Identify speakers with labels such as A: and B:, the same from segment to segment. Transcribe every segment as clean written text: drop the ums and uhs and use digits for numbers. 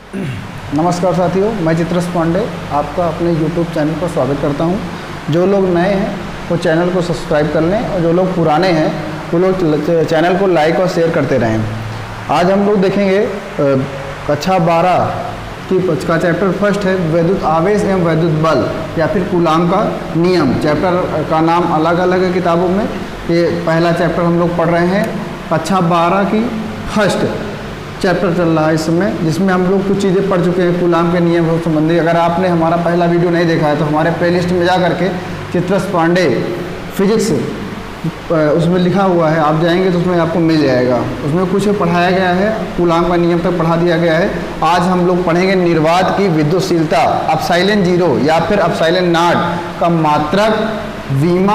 A: नमस्कार साथियों, मैं चित्रस पांडे आपका अपने YouTube चैनल पर स्वागत करता हूं। जो लोग नए हैं वो चैनल को सब्सक्राइब कर लें और जो लोग पुराने हैं वो लोग चैनल को लाइक और शेयर करते रहें। आज हम लोग देखेंगे कक्षा 12 का चैप्टर फर्स्ट है वैद्युत आवेश एवं वैद्युत बल या फिर कूलाम का नियम। चैप्टर का नाम अलग अलग है किताबों में। ये पहला चैप्टर हम लोग पढ़ रहे हैं, कक्षा 12 की फर्स्ट चैप्टर चल रहा है इस समय, जिसमें हम लोग कुछ चीज़ें पढ़ चुके हैं कूलाम के नियम से संबंधित। अगर आपने हमारा पहला वीडियो नहीं देखा है तो हमारे प्लेलिस्ट में जा करके चित्रस पांडे फिजिक्स उसमें लिखा हुआ है, आप जाएंगे तो उसमें आपको मिल जाएगा। उसमें कुछ पढ़ाया गया है, कूलाम का नियम तक पढ़ा दिया गया है। आज हम लोग पढ़ेंगे निर्वात की विद्युतशीलता, एप्सिलॉन 0 या फिर एप्सिलॉन नॉट का मात्रक, वीमा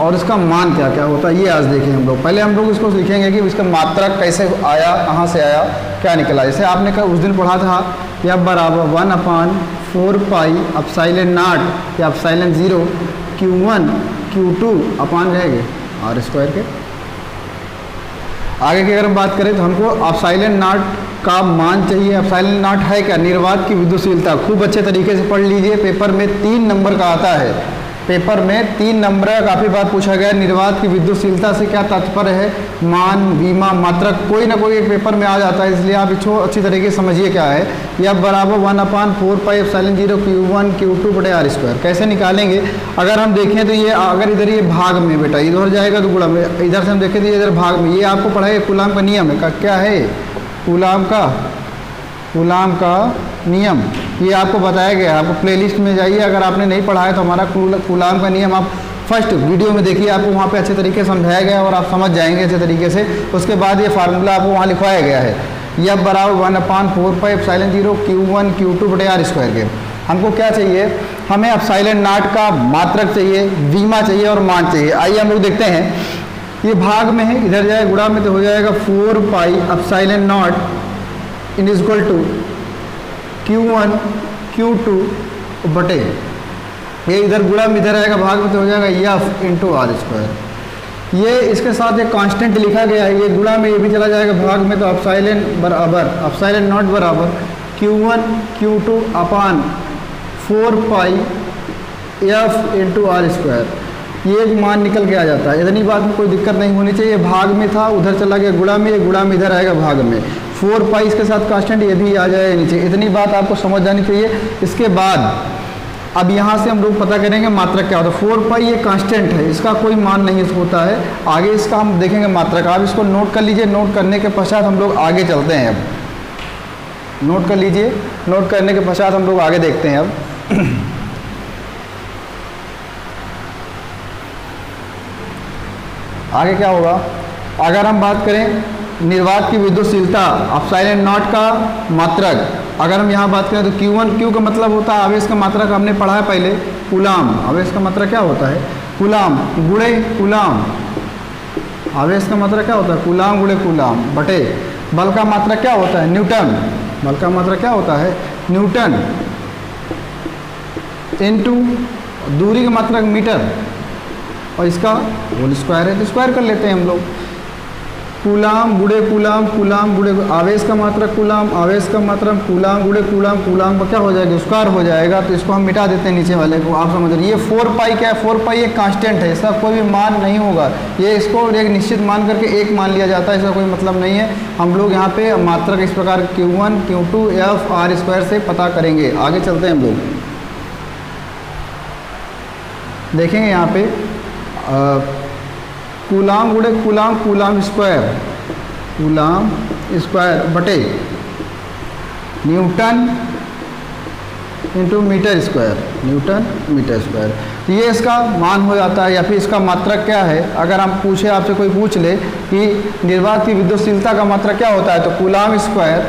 A: और इसका मान क्या क्या होता है, ये आज देखें हम लोग। पहले हम लोग इसको लिखेंगे कि इसका मात्रक कैसे आया, कहाँ से आया, क्या निकला। जैसे आपने उस दिन पढ़ा था या बराबर 1/4 पाई एप्सिलॉन नॉट या एप्सिलॉन 0 Q1 Q2 अपान रहेंगे R² के। आगे की अगर हम बात करें तो हमको एप्सिलॉन नॉट का मान चाहिए। एप्सिलॉन नॉट है क्या? निर्वात की विद्युतशीलता। खूब अच्छे तरीके से पढ़ लीजिए, पेपर में 3 नंबर का आता है। पेपर में 3 नंबर का काफ़ी बार पूछा गया। निर्वात की विद्युतशीलता से क्या तात्पर्य है? मान, बीमा, मात्रक, कोई ना कोई एक पेपर में आ जाता है, इसलिए आप इसको अच्छी तरीके से समझिए क्या है। या बराबर 1/4 पाई एप्सिलॉन 0 Q1 Q2 बटे R²। कैसे निकालेंगे? अगर हम देखें तो ये अगर इधर ये भाग में बेटा इधर जाएगा तो गुणा में, इधर से हम देखें तो इधर भाग में। ये आपको पढ़ाए कूलाम का नियम है। क्या है कूलाम का नियम? ये आपको बताया गया है। आपको प्लेलिस्ट में जाइए, अगर आपने नहीं पढ़ा है तो हमारा कूलाम का नियम आप फर्स्ट वीडियो में देखिए, आपको वहाँ पे अच्छे तरीके से समझाया गया है और आप समझ जाएंगे अच्छे तरीके से। उसके बाद ये फार्मूला आपको वहाँ लिखवाया गया है, यह बराबर 1/4 पाई एप्सिलॉन 0 Q1 Q2 बटे R² के। हमको क्या चाहिए? हमें एप्सिलॉन नॉट का मात्रक चाहिए, वीमा चाहिए और मान चाहिए। आइए हम लोग देखते हैं। ये भाग में है, इधर जाए गुणा में तो हो जाएगा 4 pi epsilon nought in equal to Q1 Q2 बटे, ये इधर गुणा में इधर आएगा, भाग में तो हो जाएगा F इंटू R²। ये इसके साथ एक कांस्टेंट लिखा गया है, ये गुणा में ये भी चला जाएगा भाग में, तो एप्सिलॉन नॉट बराबर Q1 Q2 अपान 4 पाई F इंटू R²। ये एक मान निकल के आ जाता है। इतनी बात में कोई दिक्कत नहीं होनी चाहिए। भाग में था, उधर चला गया गुणा में, ये गुणा में इधर आएगा भाग में। 4 पाई इसके साथ कांस्टेंट, ये भी आ जाएगा नीचे। इतनी बात आपको समझ जानी चाहिए। इसके बाद अब यहाँ से हम लोग पता करेंगे मात्रक क्या होता है। 4 पाई ये कांस्टेंट है, इसका कोई मान नहीं होता है। आगे इसका हम देखेंगे मात्रक। आप इसको नोट कर लीजिए। नोट करने के पश्चात हम लोग आगे चलते हैं। अब नोट कर लीजिए। नोट करने के पश्चात हम लोग आगे देखते हैं। अब आगे क्या होगा? अगर हम बात करें निर्वात की विद्युतशीलता, एप्सिलॉन नॉट का मात्रक, अगर हम यहाँ बात करें तो Q1 Q का मतलब होता है आवेश का मात्रक, हमने पढ़ा है पहले कूलाम। आवेश का मात्रक क्या होता है? कूलाम गुणे कूलाम। आवेश का मात्रक क्या होता है? कूलाम गुणे कूलाम बटे बल का मात्रक क्या होता है? न्यूटन। बल का मात्रक क्या होता है? न्यूटन इनटू दूरी का मात्रक मीटर और इसका होल स्क्वायर है, तो स्क्वायर कर लेते हैं हम लोग। कूलाम गुणे कूलाम, कूलाम गुणे आवेश का मात्रक कूलाम, आवेश का मात्रक कूलाम गुणे कूलाम, कूलाम का क्या हो जाएगा? स्क्वायर हो जाएगा। तो इसको हम मिटा देते हैं नीचे वाले को। आप समझ रहे, ये 4 पाई क्या है? 4 पाई एक कांस्टेंट है, इसका कोई भी मान नहीं होगा। ये इसको एक निश्चित मान करके एक मान लिया जाता है, इसका कोई मतलब नहीं है। हम लोग यहाँ पे मात्रक इस प्रकार Q1 Q2 F R² से पता करेंगे। आगे चलते हैं हम लोग, देखेंगे यहाँ पे कूलाम गुणे कूलाम, कूलाम स्क्वायर बटे newton into metre square, newton metre square. तो ये इसका मान हो जाता है। या फिर इसका मात्रक क्या है? अगर हम पूछे, आपसे कोई पूछ ले कि निर्वात की विद्युतशीलता का मात्रक क्या होता है, तो कूलाम स्क्वायर,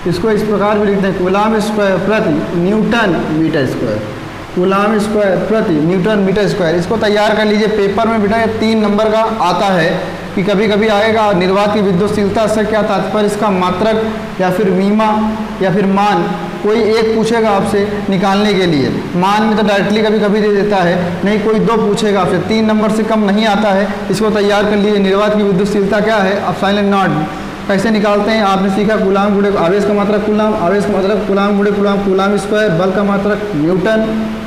A: इसको इस प्रकार भी लिखते हैं कूलाम स्क्वायर प्रति newton metre square, coulomb square प्रति न्यूटन मीटर स्क्वायर। इसको तैयार कर लीजिए। पेपर में बेटा 3 नंबर का आता है कि कभी कभी आएगा निर्वात की विद्युतशीलता से क्या तात्पर्य, इसका मात्रक या फिर वीमा या फिर मान, कोई एक पूछेगा आपसे निकालने के लिए। मान में तो डायरेक्टली कभी कभी दे देता है, नहीं कोई 2 पूछेगा आपसे, 3 नंबर से कम नहीं आता है। इसको तैयार कर लीजिए। निर्वात की विद्युतशीलता क्या है? एप्सिलॉन नॉट कैसे निकालते हैं आपने सीखा। कूलाम गुणे आवेश का मात्रक कूलाम, आवेश का मात्रक कूलाम गुणे कूलाम, कूलाम स्क्वायर, बल का मात्रक न्यूटन,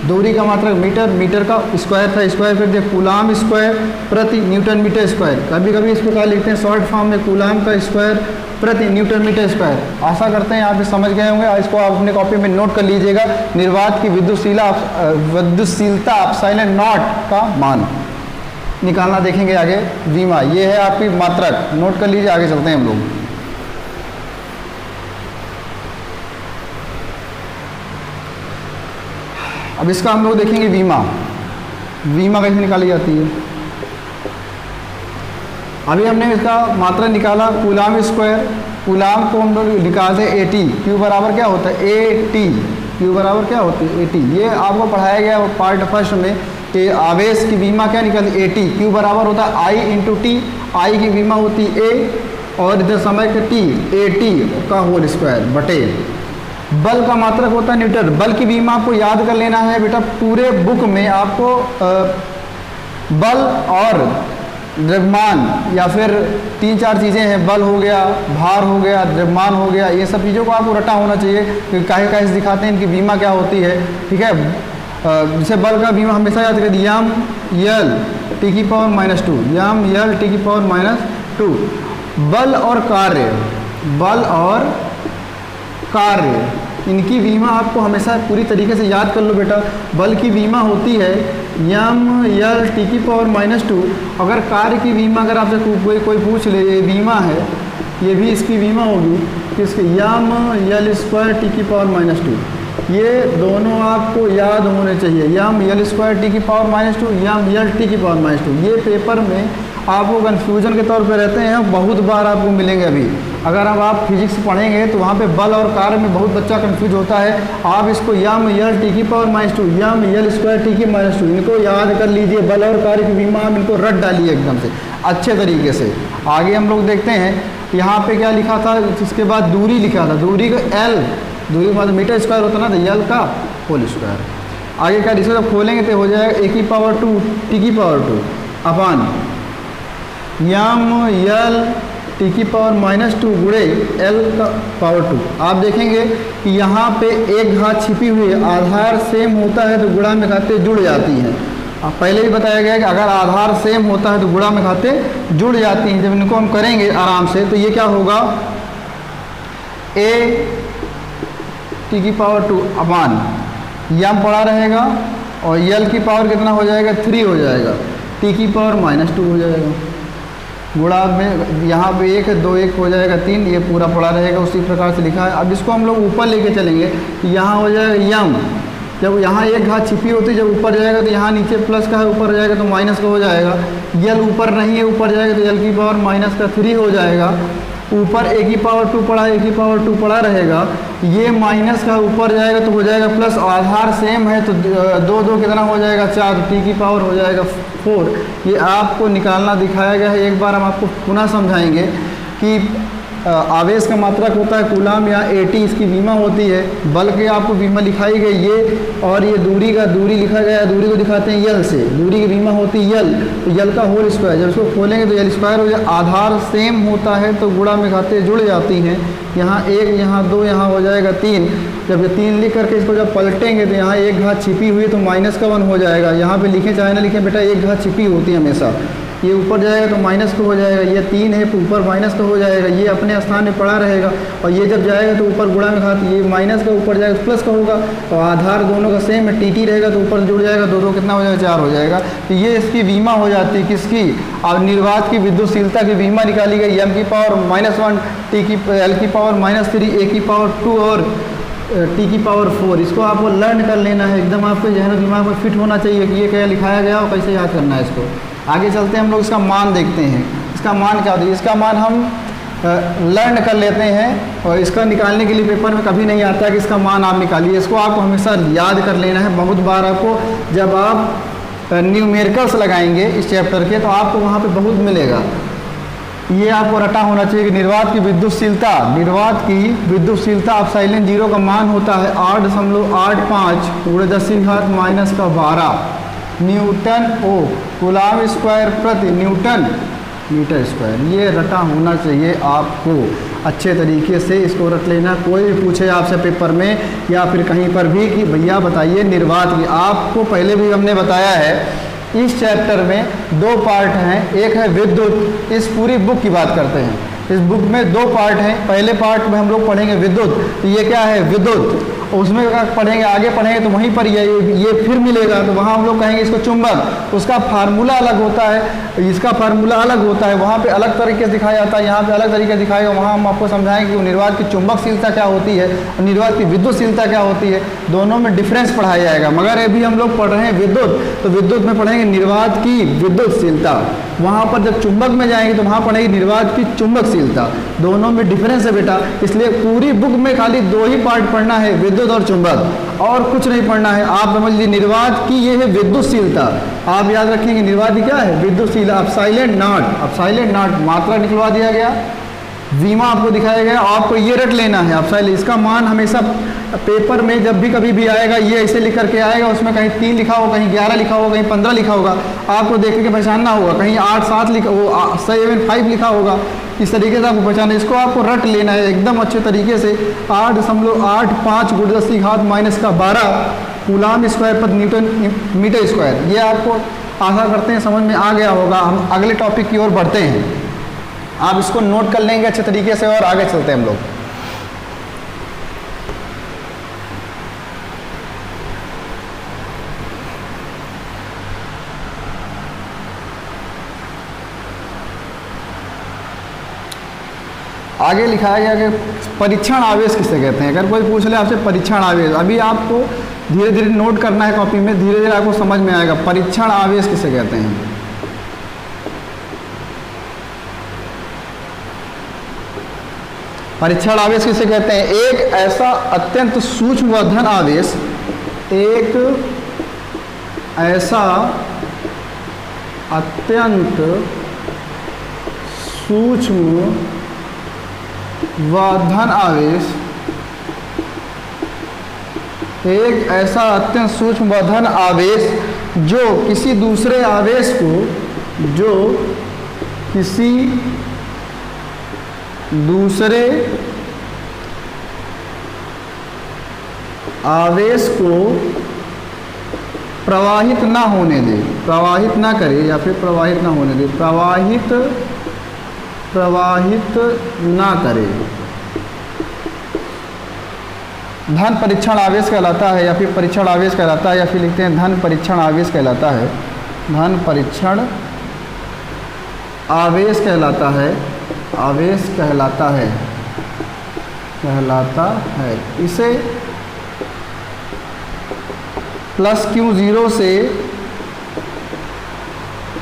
A: दूरी का मात्रक मीटर, मीटर का स्क्वायर था स्क्वायर, फिर देखिए कूलाम स्क्वायर प्रति न्यूटन मीटर स्क्वायर। कभी कभी इस प्रकार लिखते हैं शॉर्ट फॉर्म में कूलाम का स्क्वायर प्रति न्यूटन मीटर स्क्वायर। आशा करते हैं आप समझ गए होंगे। इसको आप अपने कॉपी में नोट कर लीजिएगा। निर्वात की विद्युतशीलता एप्सिलॉन नॉट का मान निकालना देखेंगे आगे। वीमा ये है आपकी मात्रक, नोट कर लीजिए। आगे चलते हैं हम लोग। अब इसका हम लोग देखेंगे वीमा। वीमा कैसे निकाली जाती है। अभी हमने इसका मात्रा निकाला कूलाम स्क्वायर। कूलाम को हम लोग निकालते हैं AT। क्यू बराबर क्या होता है AT। क्यू बराबर क्या होती है AT। ये आपको पढ़ाया गया पार्ट फर्स्ट में कि आवेश की वीमा क्या निकलती AT। क्यू बराबर होता है I इंटू टी। आई की वीमा होती A और इधर समय का T AT का होल स्क्वायर बटे। बल का मात्रक होता है न्यूटन। बल की बीमा आपको याद कर लेना है बेटा। पूरे बुक में आपको बल और द्रव्यमान या फिर 3-4 चीज़ें हैं। बल हो गया, भार हो गया, द्रव्यमान हो गया, ये सब चीज़ों को आपको रटा होना चाहिए कि काहे दिखाते हैं, इनकी बीमा क्या होती है। ठीक है। जैसे बल का बीमा हमेशा याद करिए यम यल टी की पावर -2, यम यल टी की पावर -2। बल और कार्य, बल और कार्य, इनकी बीमा आपको हमेशा पूरी तरीके से याद कर लो बेटा। बल की बीमा होती है यम यल टी की पावर -2। अगर कार्य की बीमा अगर आपसे कोई पूछ ले, ये बीमा है, ये भी इसकी बीमा होगी किसकी यम यल स्क्वायर टी की पावर -2। ये दोनों आपको याद होने चाहिए। यम यल स्क्वायर टी की पावर -2, यम यल टी की पावर -2। ये पेपर में आपको कन्फ्यूजन के तौर पे रहते हैं, बहुत बार आपको मिलेंगे। अभी अगर अब आप फिजिक्स पढ़ेंगे तो वहाँ पे बल और कार्य में बहुत बच्चा कंफ्यूज होता है। आप इसको यम यल टी की पावर -2, यम यल स्क्वायर टी की -2 इनको याद कर लीजिए। बल और कार्य की बीमा आप इनको रट डालिए एकदम से अच्छे तरीके से। आगे हम लोग देखते हैं यहाँ पे क्या लिखा था। इसके बाद दूरी लिखा था, दूरी का L, दूरी का मतलब मीटर स्क्वायर होता ना, तो यल का होल स्क्वायर। आगे क्या इसको जब खोलेंगे तो हो जाएगा A की पावर 2 टी की पावर 2 अपान यम यल टी की पावर -2 गुणे L का पावर 2। आप देखेंगे कि यहाँ पे एक घात छिपी हुई है। आधार सेम होता है तो गुणा में खाते जुड़ जाती हैं। अब पहले ही बताया गया है कि अगर आधार सेम होता है तो गुणा में खाते जुड़ जाती हैं। जब इनको हम करेंगे आराम से तो ये क्या होगा A टी की पावर 2 अपान यम पड़ा रहेगा और यल की पावर कितना हो जाएगा 3 हो जाएगा, टी की पावर -2 हो जाएगा। गुणा में यहाँ पे 1 2 1 हो जाएगा 3, ये पूरा पड़ा रहेगा उसी प्रकार से लिखा है। अब इसको हम लोग ऊपर लेके चलेंगे, यहाँ हो जाएगा यम। जब यहाँ एक घात छिपी होती है, जब ऊपर जाएगा तो यहाँ नीचे प्लस का है, ऊपर जाएगा तो माइनस का हो जाएगा। यल ऊपर नहीं है, ऊपर जाएगा तो यल की पावर -3 हो जाएगा। ऊपर A की पावर 2 पड़ा है, A की पावर 2 पड़ा रहेगा। ये माइनस का ऊपर जाएगा तो हो जाएगा प्लस। आधार सेम है तो 2 2 कितना हो जाएगा 4, टी की पावर हो जाएगा 4। ये आपको निकालना दिखाया गया है। एक बार हम आपको पुनः समझाएंगे कि आवेश का मात्रक होता है कूलाम या AT, इसकी बीमा होती है। बल के आपको बीमा लिखाई गई ये, और ये दूरी का दूरी लिखा गया है, दूरी को दिखाते हैं यल से। दूरी की बीमा होती है यल, तो यल का होल स्क्वायर। जब इसको खोलेंगे तो यल स्क्वायर हो जाए। आधार सेम होता है तो गुणा में खाते जुड़ जाती हैं। यहाँ 1 यहाँ 2 यहाँ हो जाएगा 3। जब ये 3 लिख करके इसको जब पलटेंगे तो यहाँ एक घात छिपी हुई है तो -1 हो जाएगा। यहाँ पे लिखें चाहे ना लिखें बेटा, एक घात छिपी होती है हमेशा। ये ऊपर जाएगा तो माइनस का हो जाएगा, ये 3 है ऊपर माइनस का हो जाएगा, ये अपने स्थान में पड़ा रहेगा। और ये जब जाएगा तो ऊपर गुणा में घात, ये माइनस का ऊपर जाएगा प्लस का होगा। तो आधार दोनों का सेम है, टी रहेगा तो ऊपर जुड़ जाएगा, 2 2 कितना हो जाएगा 4 हो जाएगा। तो ये इसकी बीमा हो जाती है किसकी, और निर्वात की विद्युतशीलता की बीमा निकाली गई। एम की पावर -1, टी की एल की पावर -3, ए की पावर 2 और टी की पावर 4। इसको आपको लर्न कर लेना है, एकदम आपके जहन दिमाग में फिट होना चाहिए कि ये क्या लिखाया गया और कैसे याद करना है इसको। आगे चलते हैं हम लोग इसका मान देखते हैं। इसका मान क्या होता है, इसका मान हम लर्न कर लेते हैं और इसका निकालने के लिए पेपर में कभी नहीं आता है कि इसका मान आप निकालिए। इसको आपको हमेशा याद कर लेना है। बहुत बार आपको जब आप न्यूमेरिकल्स लगाएंगे इस चैप्टर के तो आपको वहाँ पे बहुत मिलेगा। ये आपको रटा होना चाहिए कि निर्वात की विद्युतशीलता, निर्वात की विद्युतशीलता एप्सिलॉन 0 का मान होता है 8.85 × 10⁻⁻12 न्यूटन ओ कूलाम स्क्वायर प्रति न्यूटन मीटर स्क्वायर। ये रटा होना चाहिए आपको अच्छे तरीके से, इसको रट लेना। कोई भी पूछे आपसे पेपर में या फिर कहीं पर भी कि भैया बताइए निर्वात की, आपको पहले भी हमने बताया है इस चैप्टर में 2 पार्ट हैं। एक है विद्युत, इस पूरी बुक की बात करते हैं, इस बुक में 2 पार्ट हैं। पहले पार्ट में हम लोग पढ़ेंगे विद्युत, तो ये क्या है विद्युत, उसमें पढ़ेंगे, आगे पढ़ेंगे तो वहीं पर ये फिर मिलेगा, तो वहाँ हम लोग कहेंगे इसको चुंबक, उसका फार्मूला अलग होता है, इसका फार्मूला अलग होता है, वहाँ पे अलग तरीके से दिखाया जाता है, यहाँ पे अलग तरीके से दिखाएगा। वहाँ हम आपको समझाएंगे कि निर्वात की चुंबकशीलता क्या होती है और निर्वात की विद्युतशीलता क्या होती है, दोनों में डिफरेंस पढ़ाया जाएगा। मगर अभी हम लोग पढ़ रहे हैं विद्युत, तो विद्युत में पढ़ेंगे निर्वात की विद्युतशीलता, वहाँ पर जब चुंबक में जाएंगे तो वहाँ पढ़ेंगे निर्वात की चुंबकशीलता, दोनों में डिफरेंस है बेटा। इसलिए पूरी बुक में खाली 2 ही पार्ट पढ़ना है, विद्युत और चुंबक, और कुछ नहीं पढ़ना है। आप समझ लीजिए निर्वात की ये है विद्युतशीलता, आप याद रखेंगे निर्वात की क्या है विद्युतशील। अब साइलेंट नॉट मात्रा निकलवा दिया गया, वीमा आपको दिखाया गया, आपको ये रट लेना है। अब साइलेंट इसका मान हमेशा पेपर में जब भी कभी भी आएगा ये ऐसे लिख करके आएगा, उसमें कहीं 3 लिखा होगा, कहीं 11 लिखा होगा, कहीं 15 लिखा होगा, आपको देख के पहचानना होगा, कहीं 8 7 लिखा वो 7 लिखा होगा, इस तरीके से आपको पहचाना। इसको आपको रट लेना है एकदम अच्छे तरीके से। 8.85 × 10⁻⁻12 कूलाम स्क्वायर पर न्यूटन मीटर स्क्वायर, ये आपको आशा करते हैं समझ में आ गया होगा। हम अगले टॉपिक की ओर बढ़ते हैं, आप इसको नोट कर लेंगे अच्छे तरीके से और आगे चलते हैं हम लोग। आगे लिखा है कि परीक्षण आवेश किसे कहते हैं। अगर कोई पूछ ले आपसे परीक्षण आवेश, अभी आपको धीरे धीरे नोट करना है कॉपी में, धीरे धीरे आपको समझ में आएगा परीक्षण आवेश किसे कहते हैं। परीक्षण आवेश किसे कहते हैं, एक ऐसा अत्यंत सूक्ष्म व धन आवेश, एक ऐसा अत्यंत सूक्ष्म व धन आवेश, एक ऐसा अत्यंत सूक्ष्म व धन आवेश जो किसी दूसरे आवेश को, जो किसी दूसरे आवेश को प्रवाहित ना होने दे, प्रवाहित ना करे या फिर प्रवाहित ना होने दे, प्रवाहित ना करे, धन परीक्षण आवेश कहलाता है, या फिर परीक्षण आवेश कहलाता है, या फिर लिखते हैं धन परीक्षण आवेश कहलाता है, धन परीक्षण आवेश कहलाता है, आवेश कहलाता है। इसे +Q0 से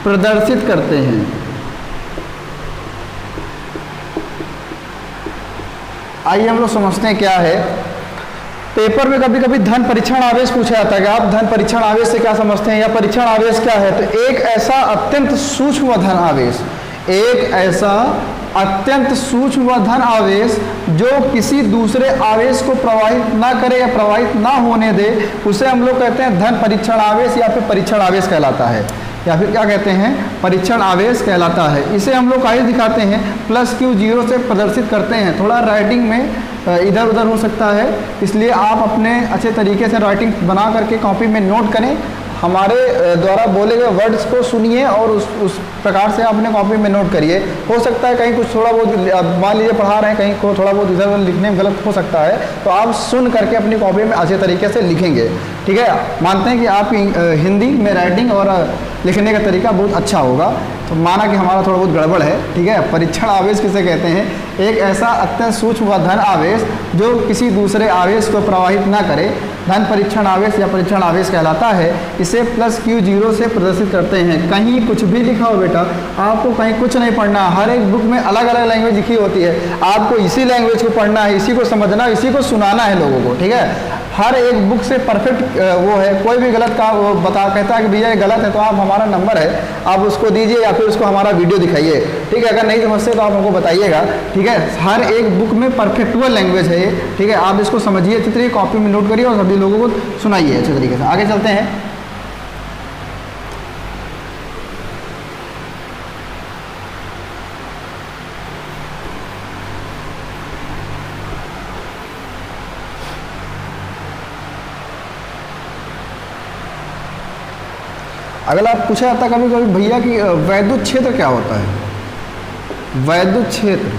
A: प्रदर्शित करते हैं। आइए हम लोग समझते हैं क्या है। पेपर में कभी कभी धन परीक्षण आवेश पूछा जाता है कि आप धन परीक्षण आवेश से क्या समझते हैं या परीक्षण आवेश क्या है। तो एक ऐसा अत्यंत सूक्ष्म धन आवेश, एक ऐसा अत्यंत सूक्ष्म व धन आवेश जो किसी दूसरे आवेश को प्रवाहित ना करे या प्रवाहित ना होने दे, उसे हम लोग कहते हैं धन परीक्षण आवेश या फिर परीक्षण आवेश कहलाता है, या फिर क्या कहते हैं परीक्षण आवेश कहलाता है। इसे हम लोग आगे दिखाते हैं +Q0 से प्रदर्शित करते हैं। थोड़ा राइटिंग में इधर उधर हो सकता है, इसलिए आप अपने अच्छे तरीके से राइटिंग बना करके कॉपी में नोट करें। हमारे द्वारा बोले गए वर्ड्स को सुनिए और उस प्रकार से अपने कॉपी में नोट करिए। हो सकता है कहीं कुछ थोड़ा बहुत मान लीजिए पढ़ा रहे हैं, कहीं को थोड़ा बहुत इधर लिखने में गलत हो सकता है, तो आप सुन करके अपनी कॉपी में अच्छे तरीके से लिखेंगे। ठीक है, मानते हैं कि आपकी हिंदी में राइटिंग और लिखने का तरीका बहुत अच्छा होगा, तो माना कि हमारा थोड़ा बहुत गड़बड़ है। ठीक है, परीक्षण आवेश किसे कहते हैं, एक ऐसा अत्यंत सूक्ष्म व धन आवेश जो किसी दूसरे आवेश को प्रवाहित ना करे, धन परीक्षण आवेश या परीक्षण आवेश कहलाता है। इसे +Q0 से प्रदर्शित करते हैं। कहीं कुछ भी लिखा हो बेटा, आपको कहीं कुछ नहीं पढ़ना, हर एक बुक में अलग अलग लैंग्वेज लिखी होती है, आपको इसी लैंग्वेज को पढ़ना है, इसी को समझना, इसी को सुनाना है लोगों को। ठीक है, हर एक बुक से परफेक्ट वो है। कोई भी गलत का वो कहता है कि भैया ये गलत है, तो आप हमारा नंबर है, आप उसको दीजिए या फिर उसको हमारा वीडियो दिखाइए। ठीक है, अगर नहीं समझते तो आप हमको बताइएगा। ठीक है, हर एक बुक में परफेक्टुअल लैंग्वेज है ये। ठीक है, आप इसको समझिए अच्छी तरीके, कॉपी में नोट करिए और सभी लोगों को सुनाइए अच्छे तरीके से। आगे चलते हैं। अगर आप पूछा जाता है कभी कभी भैया कि वैद्युत क्षेत्र क्या होता है, वैद्युत क्षेत्र,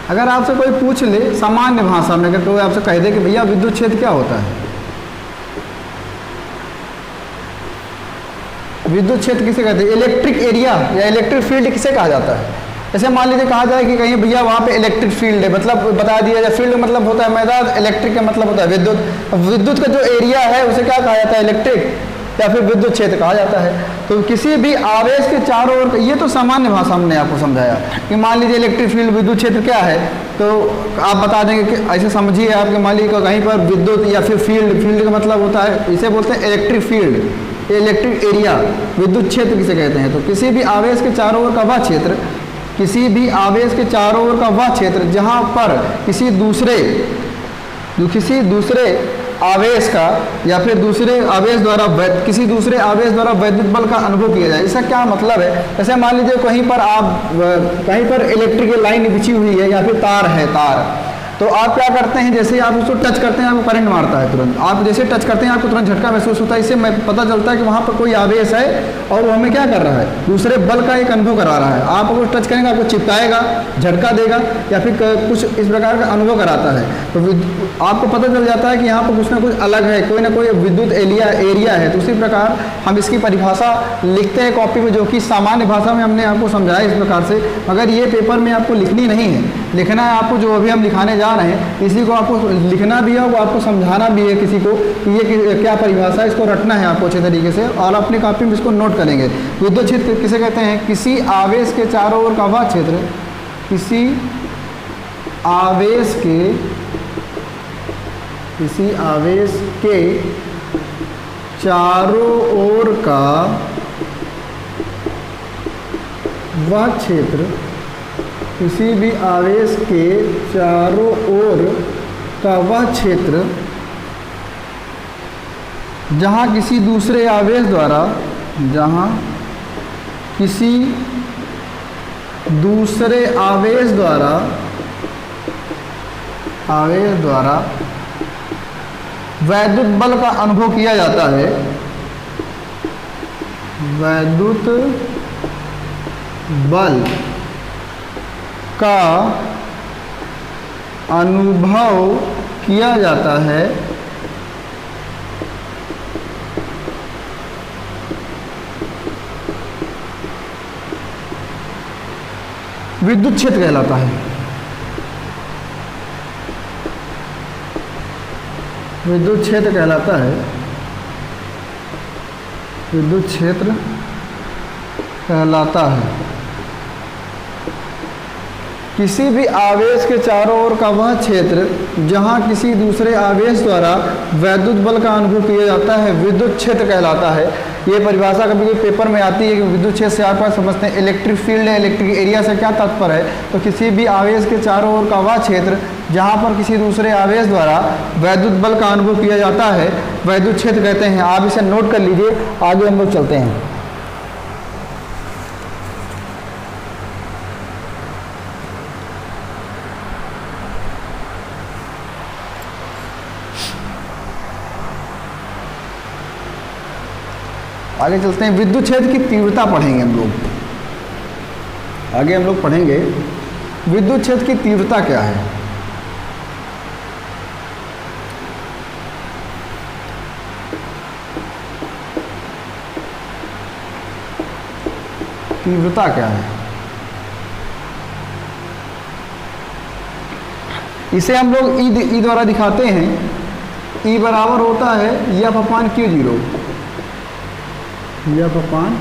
A: अगर आपसे कोई पूछ ले सामान्य भाषा में, अगर कोई आपसे कह दे कि भैया विद्युत क्षेत्र क्या होता है, विद्युत क्षेत्र किसे कहते हैं, इलेक्ट्रिक एरिया या इलेक्ट्रिक फील्ड किसे कहा जाता है। जैसे मान लीजिए कहा जाए कि कहीं भैया वहाँ पे इलेक्ट्रिक फील्ड है, मतलब बता दिया जाए, फील्ड मतलब होता है मैदान, इलेक्ट्रिक का मतलब होता है विद्युत, विद्युत का जो एरिया है उसे क्या कहा जाता है, इलेक्ट्रिक या फिर विद्युत क्षेत्र कहा जाता है। तो किसी भी आवेश के चारों ओर, ये तो सामान्य भाषा हमने आपको समझाया कि मान लीजिए इलेक्ट्रिक फील्ड विद्युत क्षेत्र क्या है, तो आप बता देंगे कि ऐसे समझिए आपके मान लीजिए कहीं पर विद्युत या फिर फील्ड, फील्ड का मतलब होता है, इसे बोलते हैं इलेक्ट्रिक फील्ड, इलेक्ट्रिक एरिया, विद्युत क्षेत्र किसे कहते हैं। तो किसी भी आवेश के चारों ओर का वह क्षेत्र, किसी भी आवेश के चारों ओर का वह क्षेत्र जहाँ पर किसी दूसरे आवेश का या फिर दूसरे आवेश द्वारा किसी दूसरे आवेश द्वारा वैद्युत बल का अनुभव किया जाए। इसका क्या मतलब है, जैसे मान लीजिए कहीं पर इलेक्ट्रिकल लाइन बिछी हुई है या फिर तार है, तार, तो आप क्या करते हैं, जैसे आप उसको टच करते हैं आपको करंट मारता है तुरंत, आप जैसे टच करते हैं आपको तुरंत झटका महसूस होता है, इससे पता चलता है कि वहाँ पर कोई आवेश है और वो हमें क्या कर रहा है, दूसरे बल का एक अनुभव करा रहा है। आप अगर टच करेंगे आपको चिपकाएगा, झटका देगा या फिर कुछ इस प्रकार का अनुभव कराता है, तो आपको पता चल जाता है कि यहाँ पर कुछ ना कुछ अलग है, कोई ना कोई विद्युत एरिया है। तो उसी प्रकार हम इसकी परिभाषा लिखते हैं कॉपी में, जो कि सामान्य भाषा में हमने आपको समझाया इस प्रकार से। मगर ये पेपर में आपको लिखनी नहीं है, लिखना है आपको जो अभी हम लिखाने जा रहे हैं, इसी को आपको लिखना भी है, वो आपको समझाना भी है किसी को कि ये क्या परिभाषा है, इसको रटना है आपको अच्छे तरीके से और अपनी कॉपी में इसको नोट करेंगे। विद्युत क्षेत्र किसे कहते हैं, किसी आवेश के चारों ओर का वह क्षेत्र, किसी आवेश के चारों ओर का वह क्षेत्र, किसी भी आवेश के चारों ओर का वह क्षेत्र जहाँ किसी दूसरे आवेश द्वारा, जहाँ किसी दूसरे आवेश द्वारा वैद्युत बल का अनुभव किया जाता है, वैद्युत बल का अनुभव किया जाता है, विद्युत क्षेत्र कहलाता है। विद्युत क्षेत्र कहलाता है, विद्युत क्षेत्र कहलाता है किसी भी आवेश के चारों ओर का वह क्षेत्र जहाँ किसी दूसरे आवेश द्वारा वैद्युत बल का अनुभव किया जाता है, विद्युत क्षेत्र कहलाता है। ये परिभाषा कभी कभी पेपर में आती है कि विद्युत क्षेत्र से आप समझते हैं इलेक्ट्रिक फील्ड है, इलेक्ट्रिक एरिया से क्या तात्पर्य है, तो किसी भी आवेश के चारों ओर का वह क्षेत्र जहाँ पर किसी दूसरे आवेश द्वारा वैद्युत बल का अनुभव किया जाता है, वैद्युत क्षेत्र कहते हैं। आप इसे नोट कर लीजिए, आगे हम लोग चलते हैं। आगे चलते हैं, विद्युत क्षेत्र की तीव्रता पढ़ेंगे हम लोग। आगे हम लोग पढ़ेंगे विद्युत क्षेत्र की तीव्रता क्या है। तीव्रता क्या है, इसे हम लोग ई द्वारा दिखाते हैं। ई बराबर होता है एफ अपान Q0, एफ अपान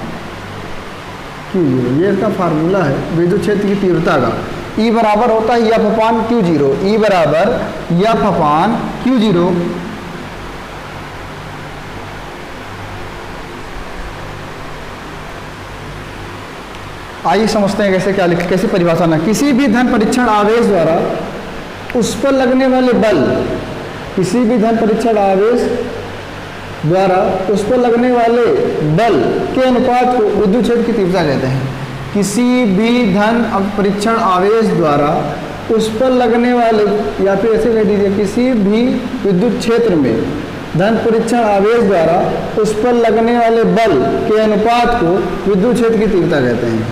A: Q0, ये इसका फार्मूला है विद्युत क्षेत्र की तीव्रता का। ई बराबर होता है एफ अपान Q0, ई बराबर एफ अपान Q0। आइए समझते हैं कैसे परिभाषा ना। किसी भी धन परीक्षण आवेश द्वारा उस पर लगने वाले बल, किसी भी धन परीक्षण आवेश द्वारा उस पर लगने वाले बल के अनुपात को विद्युत क्षेत्र की तीव्रता कहते हैं। किसी भी धन परीक्षण आवेश द्वारा उस पर लगने वाले, या फिर ऐसे कह दीजिए किसी भी विद्युत क्षेत्र में धन परीक्षण आवेश द्वारा उस पर लगने वाले बल के अनुपात को विद्युत क्षेत्र की तीव्रता कहते हैं।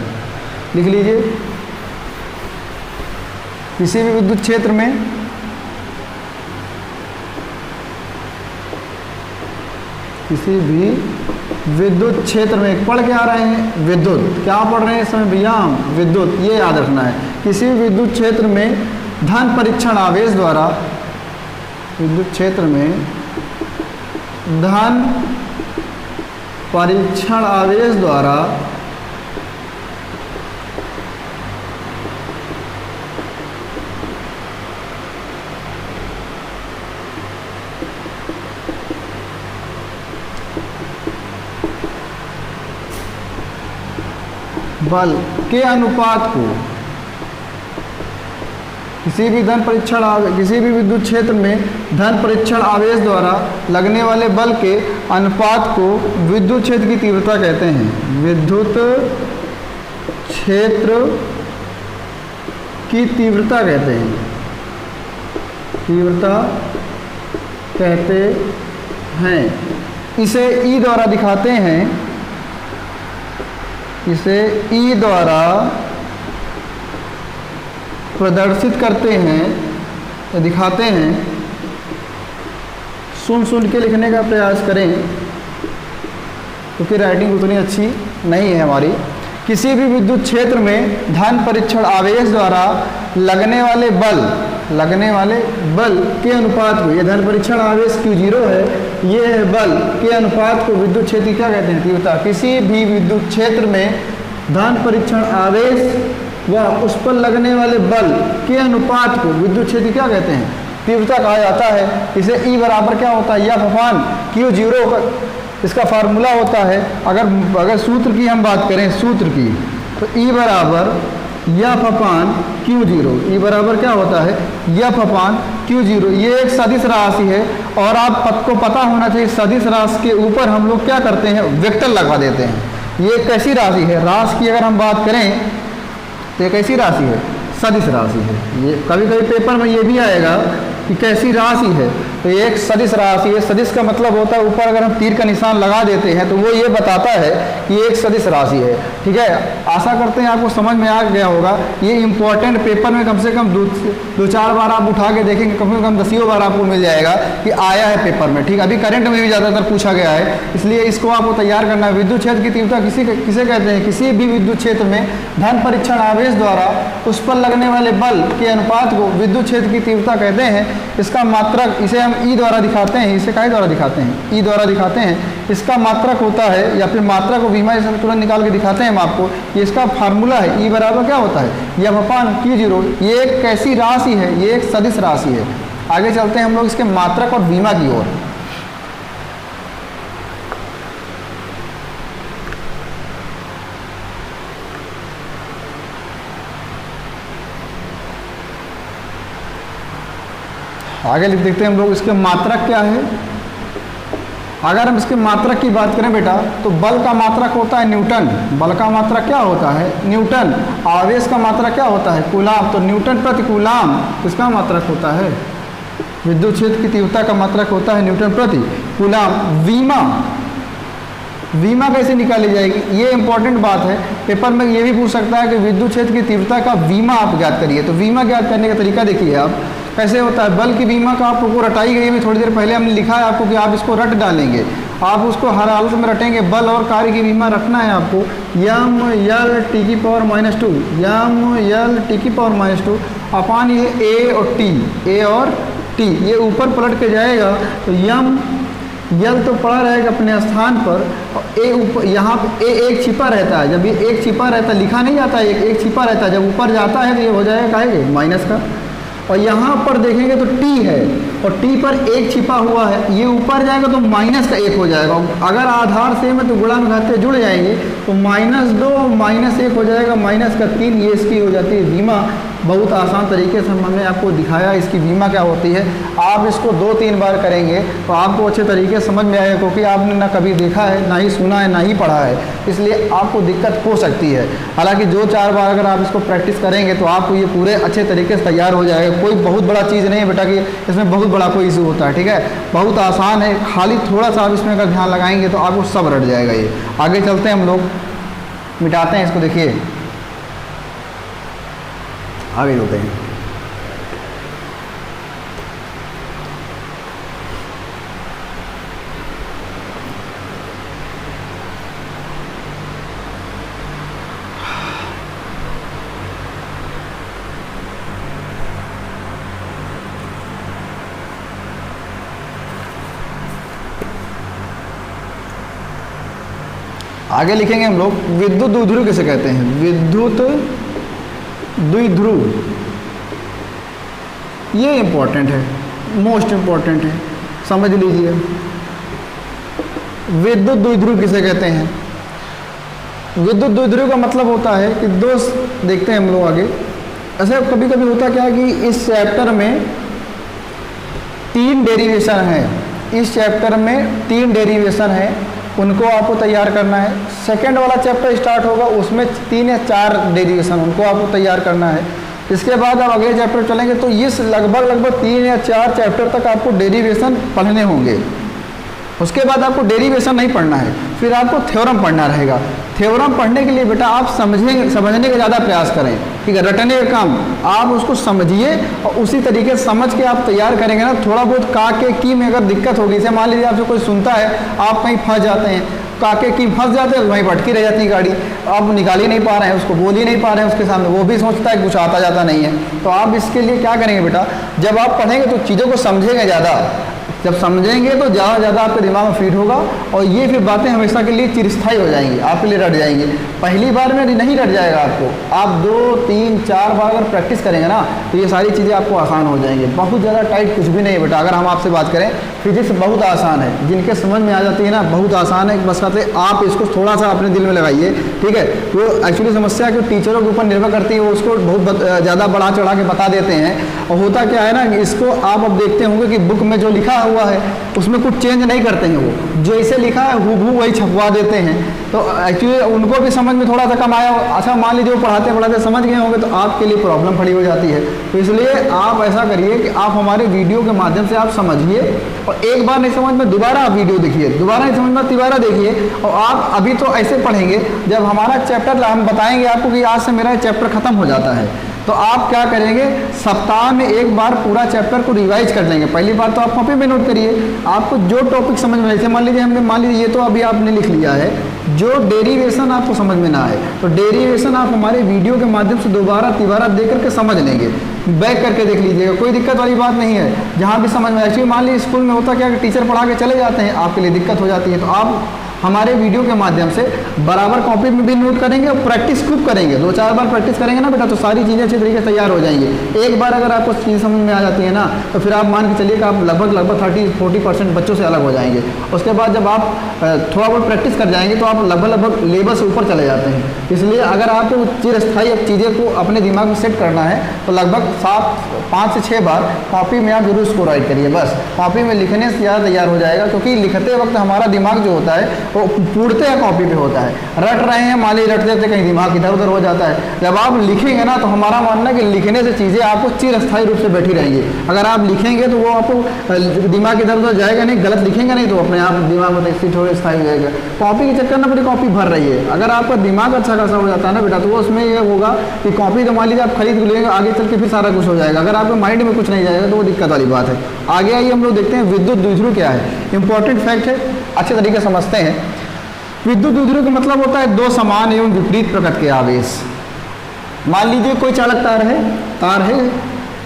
A: लिख लीजिए, किसी भी विद्युत क्षेत्र में पढ़ के आ रहे हैं विद्युत, क्या पढ़ रहे हैं इस समय भैया हम? विद्युत, ये याद रखना है। किसी भी विद्युत क्षेत्र में धन परीक्षण आवेश द्वारा, विद्युत क्षेत्र में धन परीक्षण आवेश द्वारा बल के अनुपात को, किसी भी विद्युत क्षेत्र में धन परीक्षण आवेश द्वारा लगने वाले बल के अनुपात को विद्युत क्षेत्र की तीव्रता कहते हैं। विद्युत क्षेत्र की तीव्रता कहते हैं, तीव्रता कहते हैं। इसे ई द्वारा दिखाते हैं, इसे ई द्वारा प्रदर्शित करते हैं, दिखाते हैं। सुन के लिखने का प्रयास करें क्योंकि राइटिंग उतनी अच्छी नहीं है हमारी। किसी भी विद्युत क्षेत्र में धन परीक्षण आवेश द्वारा लगने वाले बल के अनुपात को, ये धन परीक्षण आवेश Q0 है, ये है बल के अनुपात को विद्युत क्षेत्र क्या कहते हैं? तीव्रता। किसी भी विद्युत क्षेत्र में धन परीक्षण आवेश व उस पर लगने वाले बल के अनुपात को विद्युत क्षेत्र क्या कहते हैं? तीव्रता कहा जाता है। इसे E बराबर क्या होता है? F अपान Q0 का इसका फार्मूला होता है। अगर सूत्र की हम बात करें, सूत्र की, तो E बराबर F अपान Q0। E बराबर क्या होता है? F अपान Q0। ये एक सदिश राशि है और आपको पता होना चाहिए सदिश राशि के ऊपर हम लोग क्या करते हैं? वेक्टर लगवा देते हैं। ये एक कैसी राशि है? राशि की अगर हम बात करें तो ये कैसी राशि है? सदिश राशि है। ये कभी कभी पेपर में ये भी आएगा कि कैसी राशि है, तो ये एक सदिश राशि है। सदिश का मतलब होता है ऊपर अगर हम तीर का निशान लगा देते हैं तो वो ये बताता है कि ये एक सदिश राशि है। ठीक है, आशा करते हैं आपको समझ में आ गया होगा। ये इंपॉर्टेंट पेपर में कम से कम दो चार बार आप उठा के देखेंगे, कम से कम 10 बार आपको मिल जाएगा कि आया है पेपर में। ठीक है, अभी करंट में भी ज़्यादातर पूछा गया है, इसलिए इसको आपको तैयार करना है। विद्युत क्षेत्र की तीव्रता किसे कहते हैं? किसी भी विद्युत क्षेत्र में धन परीक्षण आवेश द्वारा उस पर लगने वाले बल के अनुपात को विद्युत क्षेत्र की तीव्रता कहते हैं। इसका मात्रक, इसे हम ई द्वारा दिखाते हैं। इसे काय द्वारा दिखाते हैं? ई द्वारा दिखाते हैं। इसका मात्रक होता है, या फिर मात्रक को विमा से तुरंत निकाल के दिखाते हैं हम आपको। ये इसका फार्मूला है। ई बराबर क्या होता है? F अपान Q0। ये एक कैसी राशि है? ये एक सदिश राशि है। आगे चलते हैं हम लोग इसके मात्रक और विमा की ओर। आगे लिख देखते हैं हम लोग इसके मात्रक क्या है। अगर हम इसके मात्रक की बात करें बेटा, तो बल का मात्रक होता है न्यूटन। बल का मात्रक क्या होता है? न्यूटन। आवेश का मात्रक क्या होता है? कूलाम। तो न्यूटन प्रति कूलाम किसका मात्रक होता है? विद्युत क्षेत्र की तीव्रता का मात्रक होता है न्यूटन प्रति कूलाम। विमा कैसे निकाली जाएगी? ये इंपॉर्टेंट बात है। पेपर में ये भी पूछ सकता है कि विद्युत क्षेत्र की तीव्रता का विमा आप ज्ञात करिए। तो विमा ज्ञात करने का तरीका देखिए आप कैसे होता है। बल की विमा का आपको रटाई गई है, थोड़ी देर पहले हमने लिखा है आपको कि आप इसको रट डालेंगे। आप उसको हर हालत में रटेंगे। बल और कार्य की विमा रखना है आपको। यम यल टी की पावर -2, यम यल टी की पावर -2 अपान ये ए और टी, ए और टी, ये ऊपर पलट के जाएगा। तो यम यल तो पड़ा रहेगा अपने स्थान पर, और ए ऊपर, यहाँ पे ए एक छिपा रहता है। जब ये एक छिपा रहता है, लिखा नहीं जाता है, एक छिपा रहता है। जब ऊपर जाता है तो ये हो जाएगा काहे माइनस का। और यहाँ पर देखेंगे तो टी है और टी पर एक छिपा हुआ है, ये ऊपर जाएगा तो माइनस का 1 हो जाएगा। अगर आधार सेम है तो गुणा में घाते जुड़ जाएंगे, तो -2 -1 हो जाएगा, -3, ये इसकी हो जाती है विमा। बहुत आसान तरीके से हमने आपको दिखाया इसकी बीमा क्या होती है। आप इसको 2-3 बार करेंगे तो आपको अच्छे तरीके से समझ में आएगा, क्योंकि आपने ना कभी देखा है, ना ही सुना है, ना ही पढ़ा है, इसलिए आपको दिक्कत हो सकती है। हालांकि 2-4 बार अगर आप इसको प्रैक्टिस करेंगे तो आपको ये पूरे अच्छे तरीके से तैयार हो जाएगा। कोई बहुत बड़ा चीज़ नहीं है बेटा कि इसमें बहुत बड़ा कोई इशू होता है, ठीक है, बहुत आसान है। खाली थोड़ा सा आप इसमें अगर ध्यान लगाएंगे तो आपको सब रट जाएगा। ये आगे चलते हैं, हम लोग मिटाते हैं इसको। देखिए आगे चलते हैं। आगे लिखेंगे हम लोग विद्युत द्विध्रुव किसे कहते हैं। विद्युत द्विध्रुव, ये इंपॉर्टेंट है, मोस्ट इंपॉर्टेंट है, समझ लीजिए। विद्युत द्विध्रुव किसे कहते हैं। विद्युत द्विध्रुव का मतलब होता है कि दो, देखते हैं हम लोग आगे। ऐसे कभी कभी होता क्या है कि इस चैप्टर में 3 डेरिवेशन है, इस चैप्टर में 3 डेरिवेशन है, उनको आपको तैयार करना है। सेकंड वाला चैप्टर स्टार्ट होगा, उसमें 3 या 4 डेरिवेशन, उनको आपको तैयार करना है। इसके बाद आप अगले चैप्टर चलेंगे तो ये लगभग 3 या 4 चैप्टर तक आपको डेरिवेशन पढ़ने होंगे। उसके बाद आपको डेरिवेशन नहीं पढ़ना है, फिर आपको थ्योरम पढ़ना रहेगा। थ्योरम पढ़ने के लिए बेटा आप समझने का ज़्यादा प्रयास करें, ठीक है, रटने का काम आप उसको समझिए और उसी तरीके से समझ के आप तैयार करेंगे ना। थोड़ा बहुत का के की में अगर दिक्कत होगी, जैसे मान लीजिए आपसे कोई सुनता है, आप कहीं फंस जाते हैं, काके की फंस जाते हैं, वहीं भटकी रह जाती है गाड़ी, आप निकाल ही नहीं पा रहे हैं, उसको बोल ही नहीं पा रहे हैं उसके सामने, वो भी सोचता है कुछ आता जाता नहीं है। तो आप इसके लिए क्या करेंगे बेटा, जब आप पढ़ेंगे तो चीज़ों को समझेंगे ज़्यादा, जब समझेंगे तो ज़्यादा से ज़्यादा आपके दिमाग में फीड होगा और ये फिर बातें हमेशा के लिए चिरस्थायी हो जाएंगी, आपके लिए रट जाएंगी। पहली बार में नहीं रट जाएगा आपको, आप 2, 3, 4 बार अगर प्रैक्टिस करेंगे ना तो ये सारी चीज़ें आपको आसान हो जाएंगी। बहुत ज़्यादा टाइट कुछ भी नहीं है बेटा। अगर हम आपसे बात करें, फिजिक्स बहुत आसान है, जिनके समझ में आ जाती है ना बहुत आसान है, बस कहते आप इसको थोड़ा सा अपने दिल में लगाइए, ठीक है। तो एक्चुअली समस्या कि टीचरों के ऊपर निर्भर करती है, वो उसको बहुत ज़्यादा बढ़ा चढ़ा के बता देते हैं। और होता क्या है ना, इसको आप अब देखते होंगे कि बुक में जो लिखा हुआ है उसमें कुछ चेंज नहीं करते हैं, वो जैसे लिखा है हूबहू वही छपवा देते हैं। तो एक्चुअली उनको भी समझ में थोड़ा सा कम आया। अच्छा मान लीजिए वो पढ़ाते पढ़ाते समझ गए होंगे तो आपके लिए प्रॉब्लम खड़ी हो जाती है। तो इसलिए आप ऐसा करिए कि आप हमारे वीडियो के माध्यम से आप समझिए और एक बार नहीं समझ में दोबारा आप वीडियो देखिए, दोबारा नहीं समझ में तिबारा देखिए। और आप अभी तो ऐसे पढ़ेंगे, जब हमारा चैप्टर हम बताएंगे आपको कि आज से मेरा चैप्टर खत्म हो जाता है, तो आप क्या करेंगे, सप्ताह में एक बार पूरा चैप्टर को रिवाइज कर लेंगे। पहली बार तो आप कॉपी में नोट करिए, आपको जो टॉपिक समझ में, जैसे मान लीजिए ये तो अभी आपने लिख लिया है, जो डेरिवेशन आपको समझ में ना आए तो डेरिवेशन आप हमारे वीडियो के माध्यम से दोबारा तिबारा देख करके समझ लेंगे, बैक करके देख लीजिएगा, कोई दिक्कत वाली बात नहीं है। जहाँ भी समझ में आए, मान लीजिए स्कूल में होता क्या कि टीचर पढ़ा के चले जाते हैं, आपके लिए दिक्कत हो जाती है, तो आप हमारे वीडियो के माध्यम से बराबर कॉपी में भी नोट करेंगे और प्रैक्टिस खूब करेंगे। 2-4 बार प्रैक्टिस करेंगे ना बेटा तो सारी चीज़ें अच्छे तरीके से तैयार हो जाएंगी। एक बार अगर आपको चीज़ समझ में आ जाती है ना तो फिर आप मान के चलिए कि आप लगभग 30-40% बच्चों से अलग हो जाएंगे। उसके बाद जब आप थोड़ा बहुत प्रैक्टिस कर जाएंगे तो आप लगभग लेवल से ऊपर चले जाते हैं। इसलिए अगर आपको चिरस्थायी चीज़ें को अपने दिमाग में सेट करना है तो लगभग 5 से 6 बार कॉपी में आप जरूर उसको राइट करिए। बस कॉपी में लिखने से ज़्यादा तैयार हो जाएगा, क्योंकि लिखते वक्त हमारा दिमाग जो होता है वो पूर्णतः या कॉपी पे होता है। रट रहे हैं मान लीजिए, रटते रटते कहीं दिमाग इधर उधर हो जाता है। जब आप लिखेंगे ना तो हमारा मानना है कि लिखने से चीज़ें आपको चिरस्थायी रूप से बैठी रहेंगी। अगर आप लिखेंगे तो वो आपको दिमाग इधर उधर जाएगा नहीं, गलत लिखेंगे नहीं तो अपने आप दिमाग में थोड़ा स्थायी हो जाएगा। कॉपी के चक्कर में पूरी कॉपी भर रही है। अगर आपका दिमाग अच्छा खासा हो जाता है ना बेटा तो वो उसमें ये होगा कि कॉपी तो मान लीजिए आप खरीद लेंगे, आगे चल के फिर सारा कुछ हो जाएगा। अगर आपके माइंड में कुछ नहीं जाएगा तो वो दिक्कत वाली बात है। आगे आइए हम लोग देखते हैं विद्युत द्विध्रुव क्या है। इंपॉर्टेंट फैक्ट है, अच्छे तरीके से समझते हैं। विद्युत द्विध्रुव का मतलब होता है 2 समान एवं विपरीत प्रकृति के आवेश। मान लीजिए कोई चालक तार है,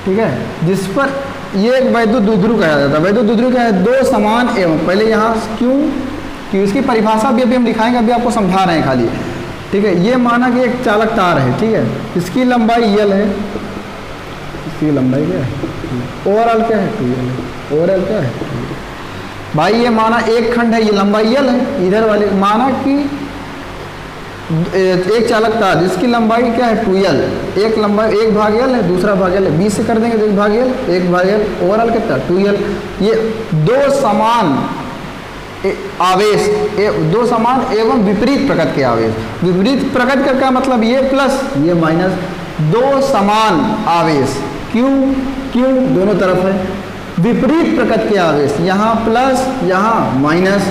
A: ठीक है, जिस पर ये एक वैद्युत द्विध्रुव कहा जाता है। वैद्युत द्विध्रुव क्या है, 2 समान एवं, पहले यहाँ क्यों कि इसकी परिभाषा भी अभी हम दिखाएंगे, अभी आपको समझा रहे हैं खाली, ठीक है। ये माना कि एक चालक तार है, ठीक है, इसकी लंबाई L है, इसकी लंबाई क्या है, ओवरऑल क्या है, 2L है, ओवरऑल क्या है भाई, ये माना एक खंड है, ये लंबाई L है, इधर वाले माना कि एक चालक तार जिसकी लंबाई क्या है 2l, एक लंबाई 1 भाग l है, दूसरा भाग l है, 20 से कर देंगे तो 1 भाग l ओवरऑल कितना 2l। ये दो समान आवेश, दो समान एवं विपरीत प्रकृति के आवेश। विपरीत प्रकृति का क्या मतलब, ये प्लस ये माइनस, दो समान आवेश, क्यों दोनों तरफ है, विपरीत प्रकृति के आवेश, यहाँ प्लस यहाँ माइनस,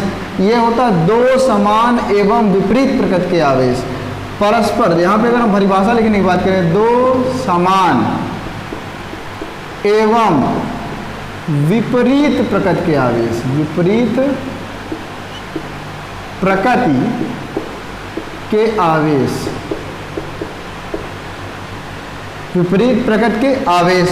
A: ये होता दो समान एवं विपरीत प्रकृति के आवेश। परस्पर, यहाँ पे अगर हम परिभाषा लिखने की बात करें, दो समान एवं विपरीत प्रकृति के आवेश, विपरीत प्रकृति के आवेश, विपरीत प्रकृति के आवेश।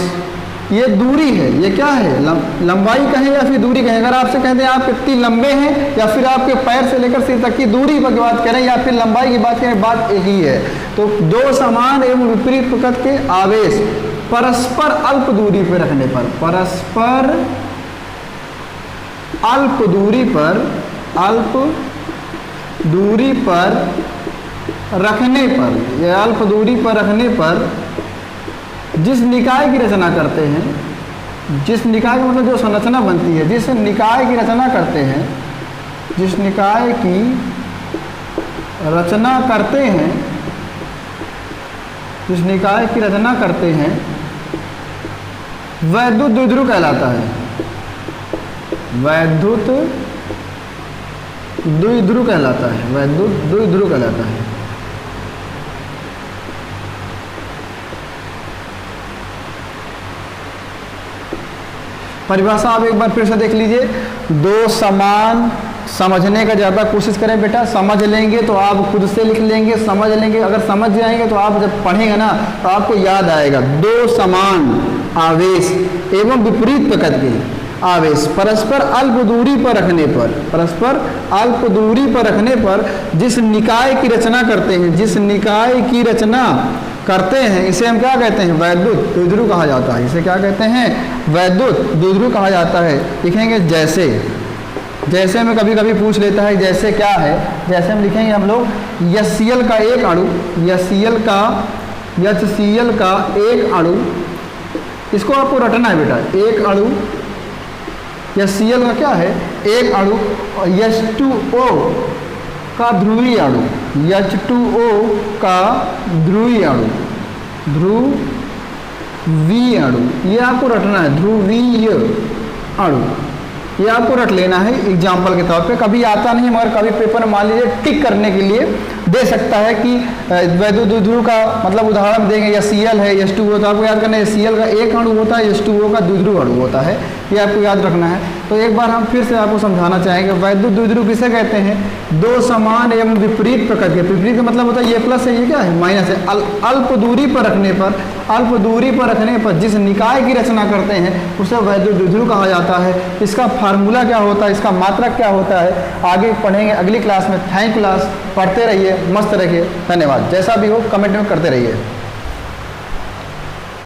A: ये दूरी है, ये क्या है, लंबाई कहें या फिर दूरी कहें। अगर आपसे कहते हैं आप कितनी लंबे हैं, या फिर आपके पैर से लेकर सिर तक की दूरी पर बात करें, या फिर लंबाई की बात करें, बात एक ही है। तो दो समान एवं विपरीत प्रकृति के आवेश परस्पर अल्प दूरी पर रखने पर, परस्पर अल्प दूरी पर, अल्प दूरी पर रखने पर, या अल्प दूरी पर रखने पर जिस निकाय की रचना करते हैं, जिस निकाय का मतलब जो संरचना बनती है, जिस निकाय की रचना करते हैं, जिस निकाय की रचना करते हैं, जिस निकाय की रचना करते हैं, वैद्युत द्विध्रुव कहलाता है, वैद्युत द्विध्रुव कहलाता है, वैद्युत द्विध्रुव कहलाता है। परिभाषा आप एक बार फिर से देख लीजिए। दो समान, समझने का ज़्यादा कोशिश करें बेटा, समझ लेंगे तो आप खुद से लिख लेंगे, समझ लेंगे, अगर समझ जाएंगे तो आप जब पढ़ेंगे ना तो आपको याद आएगा। दो समान आवेश एवं विपरीत प्रकृति के आवेश परस्पर अल्प दूरी पर रखने पर, परस्पर अल्प दूरी पर रखने पर जिस निकाय की रचना करते हैं, जिस निकाय की रचना करते हैं, इसे हम क्या कहते हैं, वैद्युत द्विध्रुव कहा जाता है। इसे क्या कहते हैं, वैद्युत द्विध्रुव कहा जाता है। लिखेंगे जैसे, जैसे में कभी कभी पूछ लेता है जैसे क्या है, जैसे हम लिखेंगे हम लोग HCl का एक अणु, HCl का एक अणु, इसको आपको रटना है बेटा, एक अणु HCl का क्या है, एक अणु, H2O का ध्रुवीय अणु, H2O का ध्रुवीय अणु, ध्रुवीय अणु, ये आपको रटना है, ध्रुवीय अणु, ये आपको रट लेना है एग्जाम्पल के तौर पे। कभी आता नहीं मगर कभी पेपर मान लीजिए टिक करने के लिए दे सकता है कि वैद्युत द्विध्रुव का मतलब उदाहरण देंगे, HCl है, H2O, तो आपको याद करना है HCl का एक अणु होता है, H2O का द्विध्रुव अणु होता है, ये आपको याद रखना है। तो एक बार हम फिर से आपको समझाना चाहेंगे, वैद्युत द्विध्रुव किसे कहते हैं, दो समान एवं विपरीत प्रकृति के, विपरीत का मतलब होता है ये प्लस है, ये क्या है माइनस है, अल्प दूरी पर रखने पर, अल्प दूरी पर रखने पर जिस निकाय की रचना करते हैं उसे वैद्युत द्विध्रुव कहा जाता है। इसका फार्मूला क्या होता है, इसका मात्रक क्या होता है, आगे पढ़ेंगे अगली क्लास में। थैंक क्लास, पढ़ते रहिए, मस्त रहिए, धन्यवाद। जैसा भी हो कमेंट में करते रहिए।